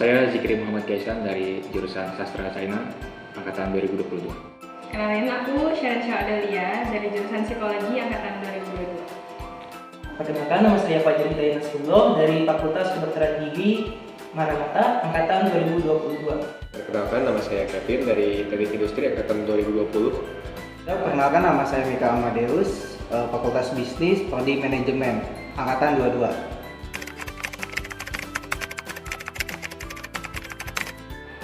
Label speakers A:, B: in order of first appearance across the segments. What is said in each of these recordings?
A: saya Zikri Muhammad Kaisan dari jurusan Sastra China angkatan 2022.
B: Kenalin, aku Sharon Syahadalia dari jurusan Psikologi angkatan 2022.
C: Perkenalkan, nama saya Fajar Hidayat Nasrullah dari Fakultas Kedokteran Gigi Maranatha angkatan 2022.
D: Perkenalkan, nama saya Kevin dari Teknik Industri angkatan 2020.
E: Perkenalkan, nama saya Mika Amadeus, Fakultas Bisnis Prodi Manajemen angkatan 22.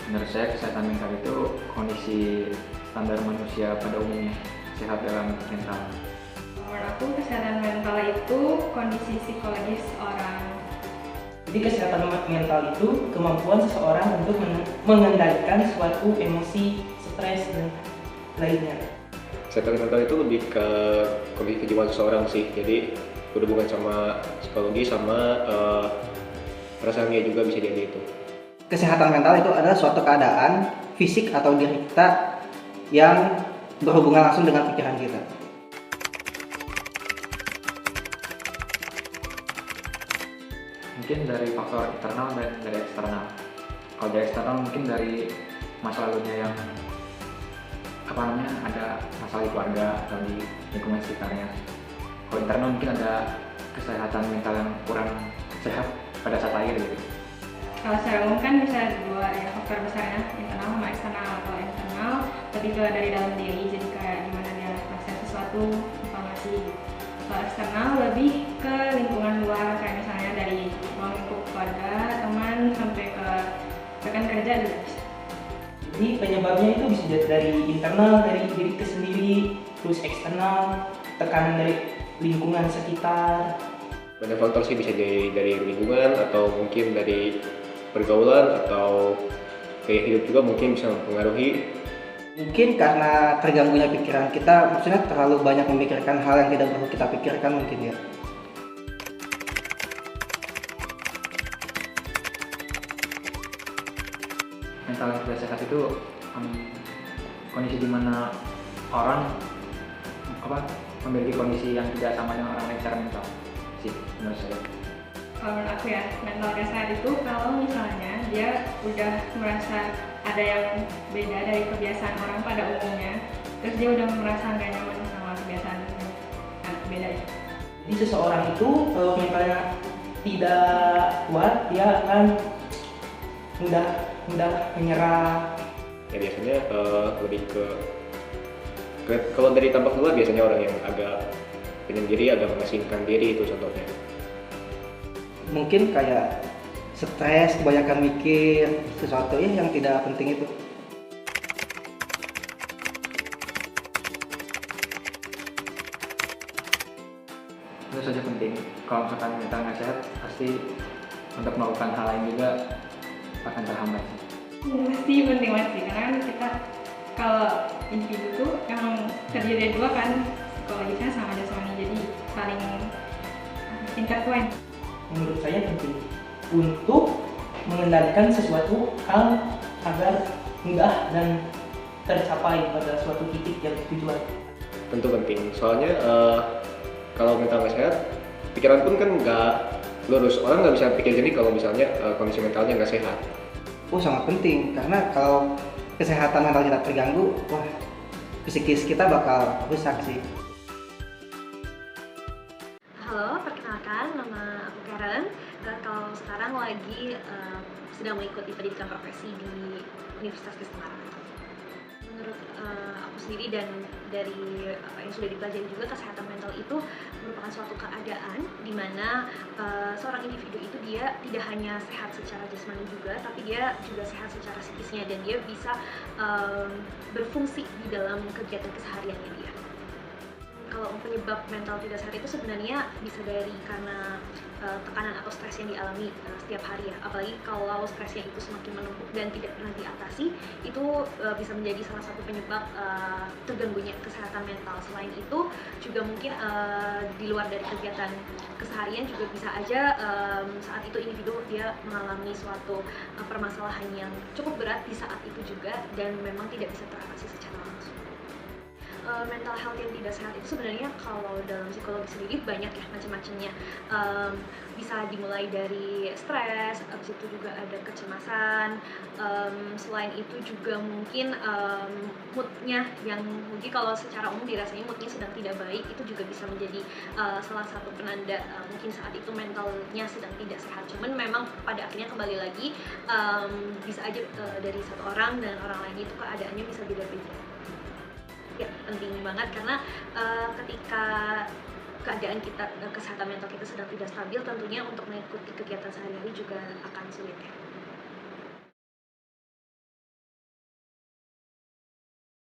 A: Menurut saya kesehatan mental itu kondisi standar manusia pada umumnya, sehat dalam mental.
B: Menurut aku, kesehatan mental itu kondisi psikologis orang.
C: Jadi kesehatan mental itu kemampuan seseorang untuk mengendalikan suatu emosi, stres, dan lainnya.
D: Kesehatan mental itu lebih ke kondisi kejiwaan seseorang sih, jadi berhubungan sama psikologi sama perasaan dia juga bisa jadi itu.
E: Kesehatan mental itu adalah suatu keadaan fisik atau diri kita yang berhubungan langsung dengan pikiran kita.
A: Mungkin dari faktor internal dan dari eksternal. Kalau dari eksternal mungkin dari masa lalunya yang ada masalah di keluarga atau di lingkungan sekitarnya. Kalau internal mungkin ada kesehatan mental yang kurang sehat pada saat lahir gitu.
B: Kalau secara umum kan bisa dua ya, faktor besarnya, internal sama eksternal. Kalau internal lebih ke dari dalam diri, jadi kayak gimana dia merasa sesuatu, informasi. Kalau eksternal lebih ke lingkungan luar, kayak misalnya dari lingkup keluarga, teman, sampai ke rekan kerja juga bisa.
C: Jadi penyebabnya itu bisa dari internal, dari diri kita sendiri, terus eksternal, tekanan dari lingkungan sekitar.
D: Banyak faktor sih, bisa dari lingkungan atau mungkin dari pergaulan atau gaya hidup juga mungkin bisa mempengaruhi.
E: Mungkin karena terganggunya pikiran kita, maksudnya terlalu banyak memikirkan hal yang tidak perlu kita pikirkan mungkin ya.
A: Mental yang tidak sehat itu kondisi di mana orang memiliki kondisi yang tidak sama dengan orang lain secara mental sih menurut saya.
B: Kalau menurut aku ya, mental gak sehat itu kalau misalnya dia udah merasa ada yang beda dari kebiasaan orang pada umumnya, terus dia udah merasa gak nyaman sama kebiasaan beda itu.
C: Jadi seseorang itu kalau mentalnya tidak kuat, dia akan mudah menyerah.
D: Ya biasanya lebih ke kalau dari tampak luar biasanya orang yang agak penyendiri, agak mengasingkan diri, itu contohnya.
E: Mungkin kayak stres, kebanyakan mikir sesuatu ya yang tidak penting itu.
A: Itu saja penting. Kalau misalkan mental nggak sehat, pasti untuk melakukan hal lain juga akan terhambat.
B: Pasti penting banget sih, karena kan kita kalau individu tuh emang terdiri dari dua kan, psikologisnya sama jasmani, jadi saling intertwine.
C: Menurut saya penting untuk mengendalikan sesuatu hal agar mudah dan tercapai pada suatu titik yang tujuan.
D: Tentu penting, soalnya kalau mental nggak sehat, pikiran pun kan nggak lurus. Orang nggak bisa pikir jernih kalau misalnya kondisi mentalnya nggak sehat.
E: Sangat penting, karena kalau kesehatan mental kita terganggu, psikis kita bakal rusak sih.
F: Halo, perkenalkan, nama aku Karen. Kalau sekarang lagi sedang mengikuti pendidikan profesi di Universitas Kristen Maranatha. Menurut aku sendiri dan dari apa yang sudah dipelajari juga, kesehatan mental itu merupakan suatu keadaan di mana seorang individu itu dia tidak hanya sehat secara jasmani juga, tapi dia juga sehat secara psikisnya dan dia bisa berfungsi di dalam kegiatan kesehariannya dia. Kalau penyebab mental tidak sehat itu sebenarnya bisa dari karena tekanan atau stres yang dialami setiap hari ya, apalagi kalau stresnya itu semakin menumpuk dan tidak pernah diatasi, itu bisa menjadi salah satu penyebab terganggunya kesehatan mental. Selain itu juga mungkin di luar dari kegiatan keseharian juga bisa aja saat itu individu dia mengalami suatu permasalahan yang cukup berat di saat itu juga dan memang tidak bisa teratasi secara langsung. mental health yang tidak sehat itu sebenarnya kalau dalam psikologi sendiri banyak ya macam-macamnya. Bisa dimulai dari stres, habis itu juga ada kecemasan, selain itu juga mungkin moodnya yang mungkin kalau secara umum dirasanya moodnya sedang tidak baik, itu juga bisa menjadi salah satu penanda mungkin saat itu mentalnya sedang tidak sehat. Cuman memang pada akhirnya kembali lagi bisa aja dari satu orang dan orang lain itu keadaannya bisa beda-beda. Ya penting banget karena ketika keadaan kita, kesehatan mental kita sedang tidak stabil, tentunya untuk mengikuti kegiatan sehari-hari juga akan sulit ya.